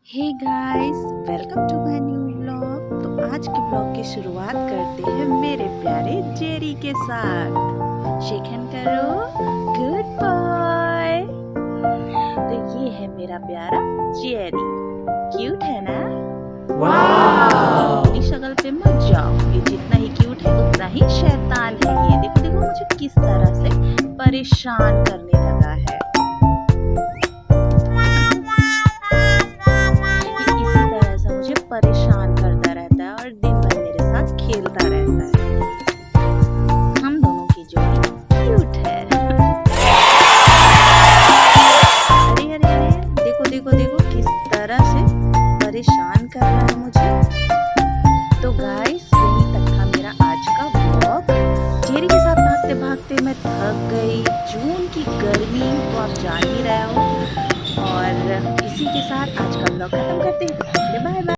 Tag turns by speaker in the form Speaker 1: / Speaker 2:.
Speaker 1: Hey guys, welcome to my new blog. तो आज के ब्लॉग की शुरुआत करते हैं मेरे प्यारे जेरी के साथ। शेक हैंड करो, गुड बॉय। तो ये है मेरा प्यारा जेरी, क्यूट है ना?
Speaker 2: वाव!
Speaker 1: अपनी शक्ल पे मत जाओ, ये जितना ही क्यूट है उतना ही शैतान है। ये देखो देखो मुझे किस तरह से परेशान करने लगा है। मुझे परेशान करता रहता है और दिन भर मेरे साथ खेलता रहता है। हम दोनों की जोड़ी क्यूट है। अरे अरे अरे, देखो देखो देखो किस तरह से परेशान कर रहा है मुझे। तो गाइस, यहीं तक था मेरा आज का ब्लॉग। जेरी के साथ भागते भागते मैं थक गई। जून की गर्मी तो आप जान ही रहे हो। और इसी के साथ आज का ब्लॉग खत्म करते हैं। Bye bye.